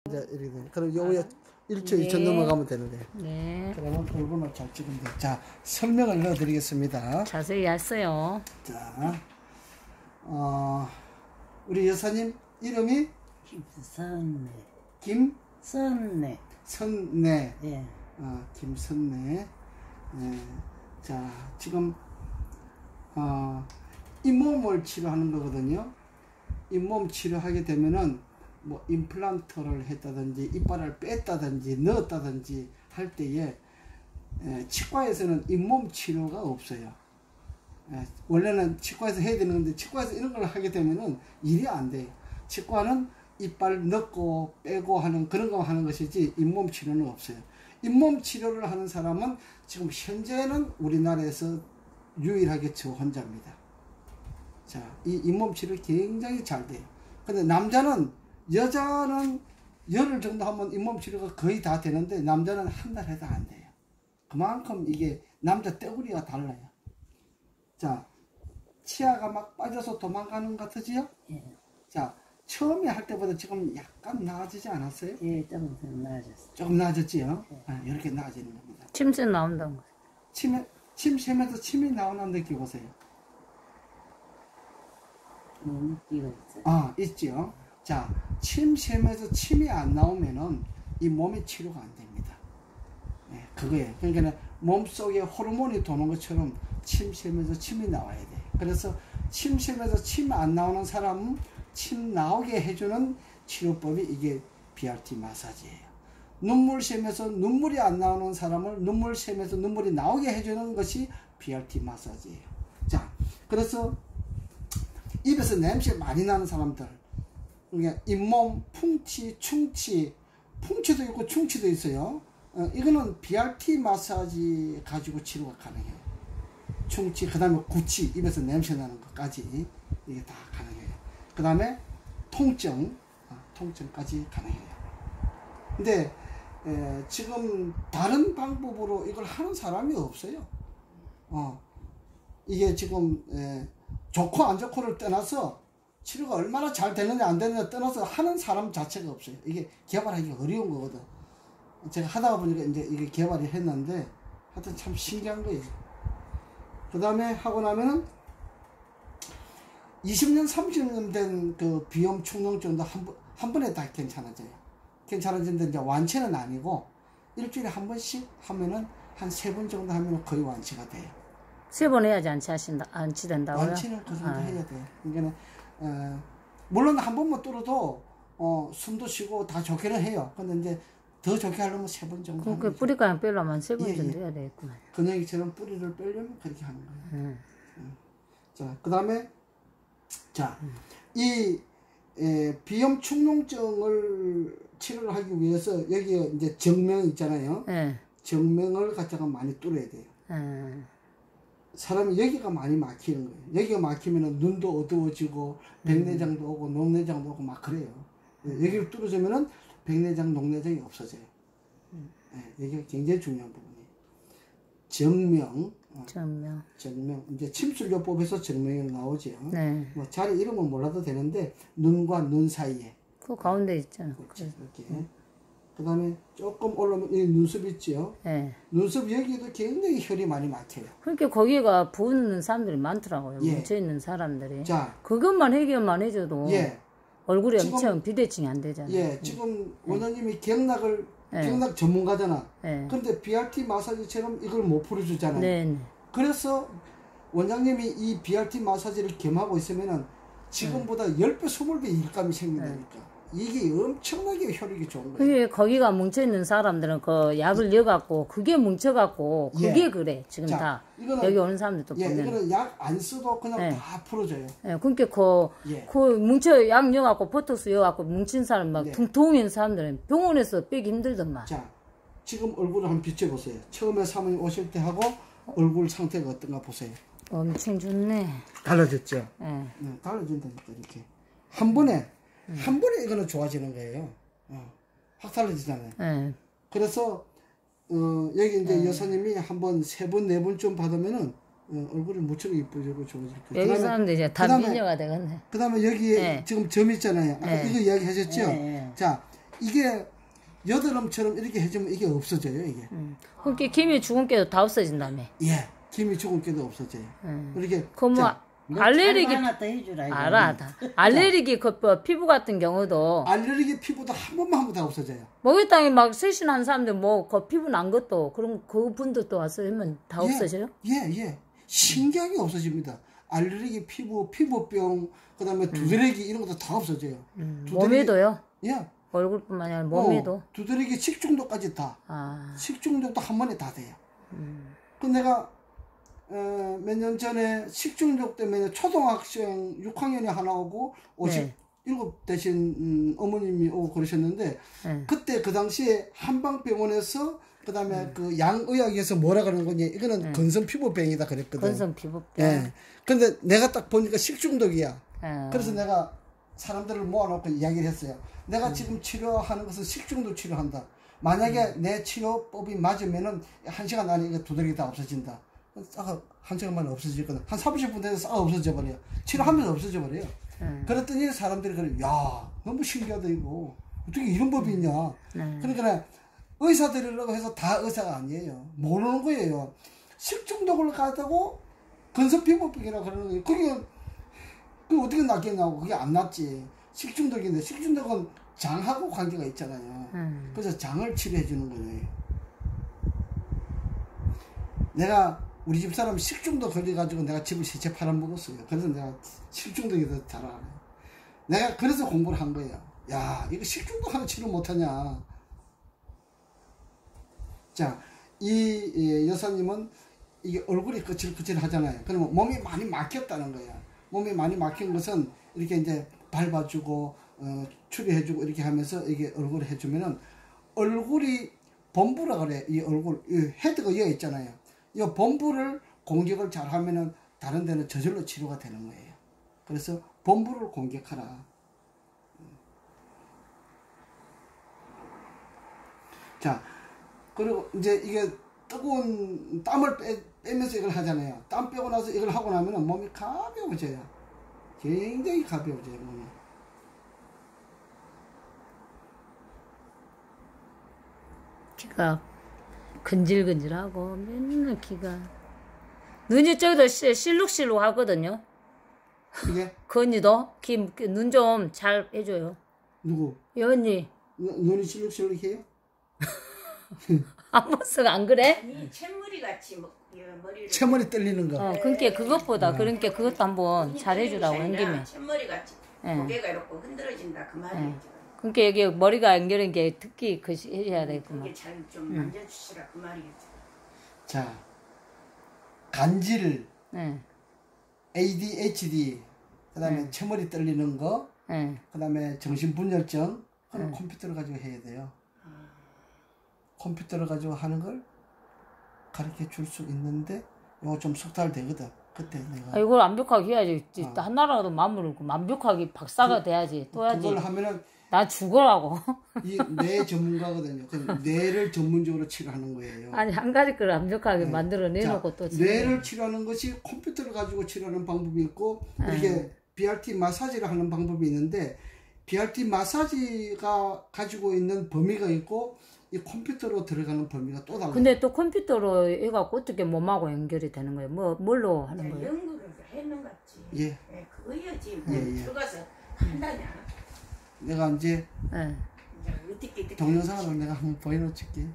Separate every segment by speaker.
Speaker 1: 이제 이렇게 돼. 그럼 요거 1초,
Speaker 2: 네.
Speaker 1: 2초 넘어가면 되는데.
Speaker 2: 네.
Speaker 1: 그러면 골고루 잘 찍으면 돼. 자, 설명을 넣어드리겠습니다.
Speaker 2: 자세히 했어요.
Speaker 1: 자, 우리 여사님 이름이
Speaker 3: 선네.
Speaker 1: 김?
Speaker 3: 선네.
Speaker 1: 선네.
Speaker 3: 예.
Speaker 1: 김선네. 네. 자, 지금, 잇몸을 치료하는 거거든요. 잇몸 치료하게 되면은, 뭐, 임플란트를 했다든지, 이빨을 뺐다든지, 넣었다든지 할 때에, 치과에서는 잇몸 치료가 없어요. 원래는 치과에서 해야 되는 건데, 치과에서 이런 걸 하게 되면은 일이 안 돼요. 치과는 이빨 넣고 빼고 하는 그런 거 하는 것이지, 잇몸 치료는 없어요. 잇몸 치료를 하는 사람은 지금 현재는 우리나라에서 유일하게 저 혼자입니다. 자, 이 잇몸 치료 굉장히 잘 돼요. 근데 여자는 열흘 정도 하면 잇몸 치료가 거의 다 되는데 남자는 한 달 해도 안 돼요. 그만큼 이게 남자 떼구리가 달라요. 자, 치아가 막 빠져서 도망가는 것 같으지요?
Speaker 3: 예.
Speaker 1: 자, 처음에 할 때보다 지금 약간 나아지지 않았어요?
Speaker 3: 예, 좀 나아졌어.
Speaker 1: 조금 나아졌지요? 이렇게 나아지는 겁니다.
Speaker 2: 침새 나온다는 거.
Speaker 1: 침 쉬면서 침이 나오는 느낌 보세요.
Speaker 3: 느끼가 있어.
Speaker 1: 있지요? 자, 침 쉬면서 침이 안 나오면은 이 몸의 치료가 안 됩니다. 네, 그거예요. 그러니까 몸속에 호르몬이 도는 것처럼 침 쉬면서 침이 나와야 돼요. 그래서 침 쉬면서 침 안 나오는 사람은 침 나오게 해주는 치료법이 이게 BRT 마사지예요. 눈물 쉬면서 눈물이 안 나오는 사람을 눈물 쉬면서 눈물이 나오게 해주는 것이 BRT 마사지예요. 자, 그래서 입에서 냄새 많이 나는 사람들, 그러니까 잇몸, 풍치, 충치, 풍치도 있고 충치도 있어요. 이거는 BRT 마사지 가지고 치료가 가능해요. 충치, 그 다음에 구취, 입에서 냄새 나는 것까지 이게 다 가능해요. 그 다음에 통증까지 가능해요. 근데 지금 다른 방법으로 이걸 하는 사람이 없어요. 이게 지금 좋고 안 좋고를 떠나서 치료가 얼마나 잘 되느냐 안 되느냐 떠나서 하는 사람 자체가 없어요. 이게 개발하기 어려운 거거든. 제가 하다가 보니까 이제 이게 개발이 했는데 하여튼 참 신기한 거예요. 그 다음에 하고 나면은 20년 30년 된 그 비염 축농증도 한 번에 다 괜찮아져요. 괜찮아지는데 이제 완치는 아니고 일주일에 한 번씩 하면은 한 3번 정도 하면은 거의 완치가 돼요.
Speaker 2: 3번 해야지 안치 된다고요?
Speaker 1: 완치는 그 정도 해야 돼요. 그러니까 물론 한 번만 뚫어도 숨도 쉬고 다 좋게는 해요. 근데 이제 더 좋게 하려면 3번 정도.
Speaker 2: 그러니까 뿌리가랑 빼려면 3번 정도
Speaker 1: 예.
Speaker 2: 해야 되겠구만.
Speaker 1: 근육이처럼 뿌리를 빼려면 그렇게 하는 거예요. 자, 그 다음에 자, 이 비염 축농증을 치료를 하기 위해서 여기에 이제 정명 있잖아요.
Speaker 2: 네.
Speaker 1: 정명을 갖다가 많이 뚫어야 돼요. 사람이 여기가 많이 막히는 거예요. 여기가 막히면은 눈도 어두워지고 백내장도 오고 녹내장도 오고 막 그래요. 여기를 뚫어주면은 백내장, 녹내장이 없어져요. 여기가 굉장히 중요한 부분이에요. 정명. 이제 침술요법에서 정명이 나오죠.
Speaker 2: 네.
Speaker 1: 뭐 자리 이름은 몰라도 되는데 눈과 눈 사이에.
Speaker 2: 그 가운데 있잖아.
Speaker 1: 그렇지, 이렇게. 그 다음에 조금 올라오면 이 눈썹 있죠.
Speaker 2: 네.
Speaker 1: 눈썹 여기도 굉장히 혈이 많이 막혀요.
Speaker 2: 그러니까 거기가 부은 사람들이 많더라고요.
Speaker 1: 예.
Speaker 2: 뭉쳐있는 사람들이.
Speaker 1: 자,
Speaker 2: 그것만 해결만 해줘도 얼굴에
Speaker 1: 지금,
Speaker 2: 엄청 비대칭이 안 되잖아요.
Speaker 1: 지금 원장님이 경락 전문가잖아.
Speaker 2: 네.
Speaker 1: 근데 BRT 마사지처럼 이걸 못 풀어주잖아요.
Speaker 2: 네.
Speaker 1: 그래서 원장님이 이 BRT 마사지를 겸하고 있으면은 지금보다 10배, 20배 일감이 생긴다니까. 이게 엄청나게 효력이 좋은 거예요.
Speaker 2: 그게 거기가 뭉쳐있는 사람들은 그 약을 넣어갖고 그게 뭉쳐갖고 그게 그래 지금
Speaker 1: 자,
Speaker 2: 다
Speaker 1: 이거는,
Speaker 2: 여기 오는 사람들도 보면
Speaker 1: 이거는 약 안 써도 그냥 다 풀어져요.
Speaker 2: 그러니까 그 뭉쳐 약 넣어갖고 보톡스 넣어갖고 뭉친 사람 막 통통인 사람들은 병원에서 빼기 힘들더만.
Speaker 1: 자, 지금 얼굴을 한번 비춰보세요. 처음에 사모님 오실 때 하고 얼굴 상태가 어떤가 보세요.
Speaker 2: 엄청 좋네.
Speaker 1: 달라졌죠?
Speaker 2: 네.
Speaker 1: 달라진다니까 이렇게 한 번에 이거는 좋아지는 거예요. 확 달라지잖아요.
Speaker 2: 네.
Speaker 1: 그래서 여기 이제 여사님이 한번 3번, 4번쯤 받으면은 얼굴이 무척 이쁘고 좋아질 거예요.
Speaker 2: 여기 사람들 이제 다 미녀가 되겠네.
Speaker 1: 그 다음에 여기에 지금 점 있잖아요. 아까 이거 이야기 하셨죠? 자, 이게 여드름처럼 이렇게 해주면 이게 없어져요, 이게.
Speaker 2: 그러니까 김이 죽은 게도 다 없어진다며.
Speaker 1: 예, 김이 죽은 게도 없어져요. 이렇게.
Speaker 2: 그뭐 알레르기
Speaker 3: 하나 더 해주라. 이거.
Speaker 2: 알아 다. 알레르기 그 피부 같은 경우도
Speaker 1: 알레르기 피부도 한 번만 하면 다 없어져요.
Speaker 2: 목욕탕에 막 쇄신하는 사람들 뭐 그 피부 난 것도 그런 그 분들도 와서 하면 다 없어져요?
Speaker 1: 예. 신기하게 없어집니다. 알레르기 피부병, 그다음에 두드러기 이런 것도 다 없어져요.
Speaker 2: 몸에도요?
Speaker 1: 예.
Speaker 2: 얼굴뿐만 아니라 몸에도.
Speaker 1: 두드러기 식중독까지 다.
Speaker 2: 아.
Speaker 1: 식중독도 한 번에 다 돼요. 그 내가 몇 년 전에 식중독 때문에 초등학생 6학년이 하나 오고 57 되신 어머님이 오고 그러셨는데 그때 그 당시에 한방병원에서 그다음에 그 양의학에서 뭐라 그러는 거니 이거는 건성피부병이다 그랬거든.
Speaker 2: 건성피부병.
Speaker 1: 예. 근데 내가 딱 보니까 식중독이야. 그래서 내가 사람들을 모아놓고 이야기를 했어요. 내가 지금 치료하는 것은 식중독 치료한다. 만약에 내 치료법이 맞으면은 1시간 안에 이거 두드러기 다 없어진다. 싹 1시간 만에 없어지거든. 한 30분 돼서 싹 없어져 버려요. 치료하면서 없어져 버려요. 그랬더니 사람들이 그래, 야, 너무 신기하다 이거. 어떻게 이런 법이 있냐. 그러니까 의사들이라고 해서 다 의사가 아니에요. 모르는 거예요. 식중독을 가지고 건성피부병이라고 그러는 거예요. 그게 어떻게 낫겠냐고. 그게 안 낫지. 식중독인데 식중독은 장하고 관계가 있잖아요. 그래서 장을 치료해 주는 거예요. 내가 우리 집 사람 식중독 걸려가지고 내가 집을 세채 팔아먹었어요. 그래서 내가 식중독에 대해서 잘 알아요. 내가 그래서 공부를 한 거예요. 야, 이거 식중독 하나 치료 못하냐. 자, 이 여사님은 이게 얼굴이 거칠거칠 하잖아요. 그러면 몸이 많이 막혔다는 거야. 몸이 많이 막힌 것은 이렇게 이제 밟아주고 추리해주고 이렇게 하면서 이게 얼굴을 해주면은 얼굴이 범부라 그래. 이 얼굴, 이 헤드가 여기 있잖아요. 이 범부를 공격을 잘 하면은 다른 데는 저절로 치료가 되는 거예요. 그래서 범부를 공격하라. 자, 그리고 이제 이게 뜨거운 땀을 빼면서 이걸 하잖아요. 땀 빼고 나서 이걸 하고 나면은 몸이 가벼워져요. 굉장히 가벼워져요, 몸이.
Speaker 2: 키가 근질근질하고 맨날 키가 눈이 저기도 실룩실룩 하거든요.
Speaker 1: 이게?
Speaker 2: 그 언니도 눈 좀 잘 해줘요.
Speaker 1: 누구?
Speaker 2: 이 언니.
Speaker 1: 눈이 실룩실룩해요?
Speaker 2: 앞모습 안 그래?
Speaker 4: 아니 채머리 같이 머리를
Speaker 1: 채머리 떨리는 거.
Speaker 2: 그러니까 그것보다 그러니까 그것도 한번 잘 해주라고 한 김에.
Speaker 4: 채머리 같이 고개가 이렇게 흔들어진다 그 말이죠.
Speaker 2: 그러니까 여기 머리가 연결된 게 특히 그 해야 되구만.
Speaker 4: 그게 잘 좀 만져주시라 그 말이겠죠.
Speaker 1: 자, 간질,
Speaker 2: 네.
Speaker 1: ADHD, 그다음에 채머리 떨리는 거,
Speaker 2: 네.
Speaker 1: 그다음에 정신분열증, 그건 컴퓨터를 가지고 해야 돼요. 컴퓨터를 가지고 하는 걸 가르쳐 줄 수 있는데 이거 좀 속달 되거든. 그때 내가
Speaker 2: 이걸 완벽하게 해야지. 하나라도 마무리고 완벽하게 박사가 돼야지. 또 해야지.
Speaker 1: 그걸 하면은
Speaker 2: 나 죽으라고.
Speaker 1: 이 뇌 전문가거든요. 뇌를 전문적으로 치료하는 거예요.
Speaker 2: 아니 한 가지 걸 완벽하게 만들어 내놓고 또
Speaker 1: 뇌를 치료하는 것이 컴퓨터를 가지고 치료하는 방법이 있고 이렇게 BRT 마사지를 하는 방법이 있는데 BRT 마사지가 가지고 있는 범위가 있고 이 컴퓨터로 들어가는 범위가 또 달라요.
Speaker 2: 근데 또 컴퓨터로 해갖고 어떻게 몸하고 연결이 되는 거예요? 뭘로 하는 거예요?
Speaker 4: 연구를 했는 것 같지.
Speaker 1: 예.
Speaker 4: 그거야지.
Speaker 1: 예.
Speaker 4: 들어가서 한다냐.
Speaker 1: 내가 이제
Speaker 4: 어떻게
Speaker 1: 동영상으로 내가 한번 보여놓을게.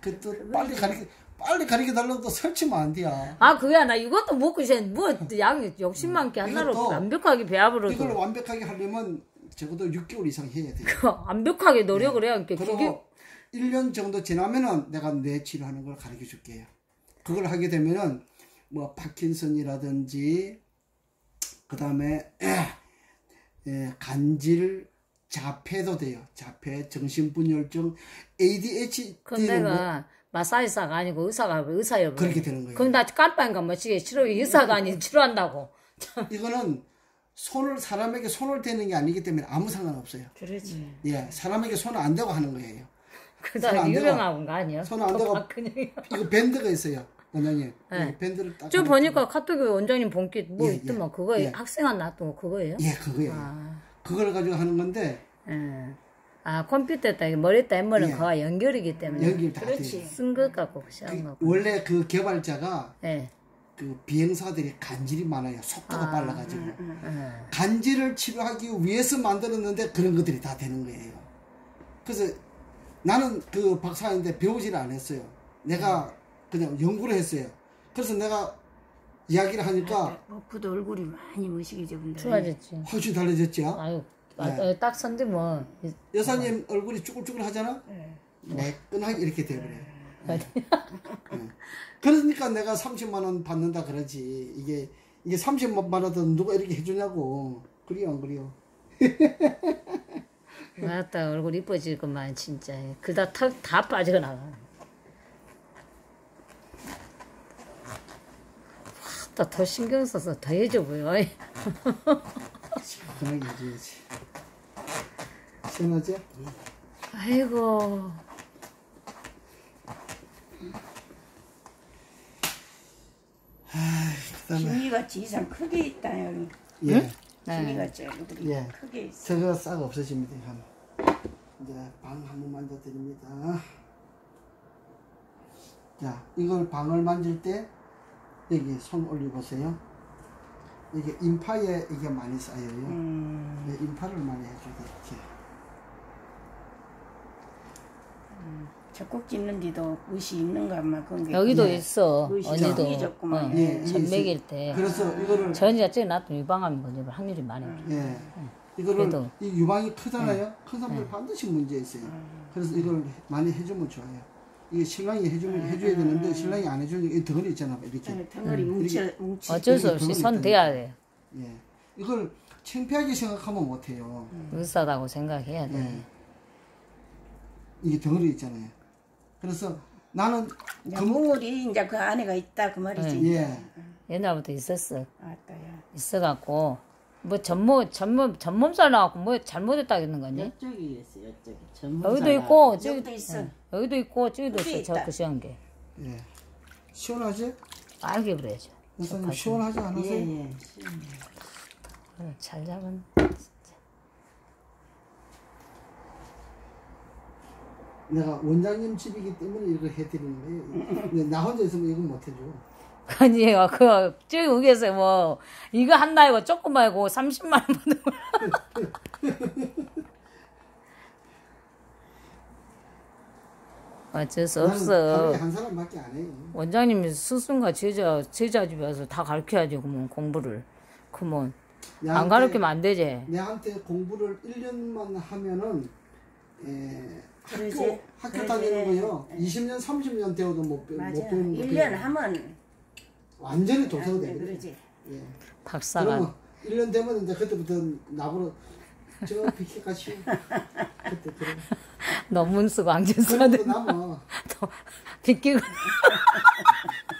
Speaker 1: 그또 빨리 가르쳐 달라고 또 설치면 안 돼요.
Speaker 2: 아 그게 아니라 이것도 먹고 이제 뭐양 욕심 많게 하나로 완벽하게 배합으로
Speaker 1: 이걸 완벽하게 하려면 적어도 6개월 이상 해야 돼요.
Speaker 2: 완벽하게 노력을 해야 하니까
Speaker 1: 그리고 1년 정도 지나면은 내가 뇌 치료하는 걸 가르쳐 줄게요. 그걸 하게 되면은 뭐 파킨슨이라든지 그다음에 간질 자폐도 돼요. 자폐, 정신분열증, ADHD는
Speaker 2: 내가 마사지사가 아니고 의사예요.
Speaker 1: 그렇게 되는 거예요.
Speaker 2: 그럼 나 깜빡인가 뭐지 치료 의사가 아니 치료한다고.
Speaker 1: 이거는 사람에게 손을 대는 게 아니기 때문에 아무 상관없어요.
Speaker 2: 그러지.
Speaker 1: 예, 사람에게 손을 안 대고 하는 거예요.
Speaker 2: 그 사람 유명한 거 아니에요?
Speaker 1: 손 안 대고 이거 밴드가 있어요. 원장님.
Speaker 2: 네.
Speaker 1: 밴드를 딱.
Speaker 2: 저 보니까 카톡에 원장님 본게 뭐 있더만 그거
Speaker 1: 예.
Speaker 2: 학생 안 놔둔 거 그거예요?
Speaker 1: 예, 그거예요. 그걸 가지고 하는 건데
Speaker 2: 아, 컴퓨터에다 머리에다 해머는
Speaker 1: 예.
Speaker 2: 그와 연결이기 때문에.
Speaker 1: 연결 다
Speaker 4: 그렇지.
Speaker 1: 돼요.
Speaker 2: 쓴 것 같고, 시한 것 같고.
Speaker 1: 원래 그 개발자가
Speaker 2: 예.
Speaker 1: 그 비행사들이 간질이 많아요. 속도가 빨라가지고.
Speaker 2: 예.
Speaker 1: 간질을 치료하기 위해서 만들었는데 그런 것들이 다 되는 거예요. 그래서 나는 그 박사인데 배우지를 안 했어요. 내가 그냥 연구를 했어요. 그래서 내가 이야기를 하니까
Speaker 4: 워프도 얼굴이 많이 멋있게 분들.
Speaker 2: 좋아졌지.
Speaker 1: 훨씬 달라졌죠.
Speaker 2: 아유,
Speaker 1: 네.
Speaker 2: 딱 선데 뭐.
Speaker 1: 여사님 얼굴이 쭈글쭈글 하잖아.
Speaker 4: 네.
Speaker 1: 매끈하게 이렇게 돼버려요. 네. 그러니까 내가 30만 원 받는다 그러지. 이게 30만 원 받아도 누가 이렇게 해주냐고. 그래요, 안 그래요?
Speaker 2: 맞다, 얼굴 이뻐지구만, 진짜. 그다 턱 다 빠지고 나가. 더 신경 써서 더 해줘 보여.
Speaker 1: 시원하게 해줘야지. 시원하지?
Speaker 2: 아이고.
Speaker 1: 그다음에
Speaker 4: 김이같이 이상 크게 있다 여기.
Speaker 1: 예,
Speaker 4: 김이같이 얼굴이
Speaker 1: 예.
Speaker 4: 크게 있어.
Speaker 1: 저거 싹 없어집니다. 이제 방 한 번만 더 드립니다. 자, 이걸 방을 만질 때 여기 손 올려보세요. 이게 인파에 이게 많이 쌓여요. 네, 인파를 많이 해줘야 이렇게.
Speaker 4: 젖꼭 찢는 데도 의시 있는가 아마 그런 게.
Speaker 2: 여기도
Speaker 1: 예.
Speaker 2: 있어,
Speaker 4: 의식
Speaker 2: 언니도.
Speaker 4: 크게 졌구만.
Speaker 1: 예, 이게
Speaker 2: 전맥일
Speaker 1: 있어요.
Speaker 2: 때.
Speaker 1: 그래서 이거를
Speaker 2: 전이가 쟤 놔두면 유방암 걸릴 확률이 많아요.
Speaker 1: 예, 이거를
Speaker 2: 그래도.
Speaker 1: 이 유방이 크잖아요. 큰 사람들 반드시 문제 있어요. 그래서 이걸 많이 해주면 좋아요. 이게 신랑이 해줘야 되는데 신랑이 안 해주니까 이 덩어리 있잖아, 이렇게.
Speaker 4: 덩어리 뭉치.
Speaker 2: 어쩔 수
Speaker 1: 이렇게
Speaker 2: 없이
Speaker 1: 덩어리
Speaker 2: 손
Speaker 1: 있다니까.
Speaker 2: 대야 돼.
Speaker 1: 예, 이걸 창피하게 생각하면 못해요.
Speaker 2: 으싸다고 생각해야 돼.
Speaker 1: 예. 이게 덩어리 있잖아요. 그래서 나는
Speaker 4: 그물이 이제 그 안에가 있다 그 말이지.
Speaker 1: 예,
Speaker 2: 옛날부터 있었어.
Speaker 4: 아따야.
Speaker 2: 있어갖고 뭐 전몸살 나갖고 뭐 잘못했다겠는 거니?
Speaker 3: 이쪽이 있어요. 이쪽이.
Speaker 2: 여기도 있고
Speaker 4: 여기도 있어.
Speaker 2: 여기도 있고 저기도
Speaker 4: 여기
Speaker 2: 있어.
Speaker 4: 있다.
Speaker 2: 저그 시한 게
Speaker 1: 예. 시원하지?
Speaker 2: 빨개 버려야죠.
Speaker 1: 선생님 시원하지 않으세요?
Speaker 3: 예예.
Speaker 2: 잘 잡은.
Speaker 1: 내가 원장님 집이기 때문에 이걸 해드리는 거예요. 근데 나 혼자 있으면 이건 못 해줘.
Speaker 2: 아니 그 저기 여기서 뭐 이거 한다 이거 조금 말고 30만 원 받는 어쩔 수
Speaker 1: 나는
Speaker 2: 없어.
Speaker 1: 하루에 한 사람밖에 안 해요.
Speaker 2: 원장님이 스승과 제자 집에 와서 다 가르쳐야지 그러면 공부를. 그러면 안 가르치면 안 되지.
Speaker 1: 내한테 공부를 1년만 하면은
Speaker 4: 그러지.
Speaker 1: 학교
Speaker 4: 그러지.
Speaker 1: 다니는 거요. 20년 30년 되어도 못
Speaker 4: 맞아.
Speaker 1: 배우는 거.
Speaker 4: 1년 하면
Speaker 1: 완전히 도태가
Speaker 4: 돼,
Speaker 1: 되거든.
Speaker 4: 그러지.
Speaker 1: 예.
Speaker 2: 박사가
Speaker 1: 그러면 1년 되면 이제 그때부터 나보러 저 비키 가시오. 그때 그래.
Speaker 2: 논문 쓰고 안전 써야 돼.
Speaker 1: 그러고도 남아.
Speaker 2: 비키고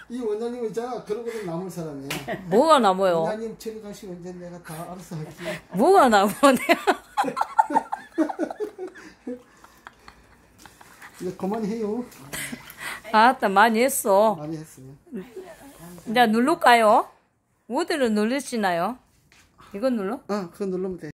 Speaker 1: 이 원장님 있잖아. 그러고도 남을 사람이야.
Speaker 2: 뭐가 남아요?
Speaker 1: 원장님 저리 가시면 이제 내가 다 알아서 할게.
Speaker 2: 뭐가 남아?
Speaker 1: 이제 그만해요.
Speaker 2: 아따 많이 했어.
Speaker 1: 많이 했어요.
Speaker 2: 이제 누를까요? 어디를 누르시나요? 이거 눌러?
Speaker 1: 그거 누르면 돼.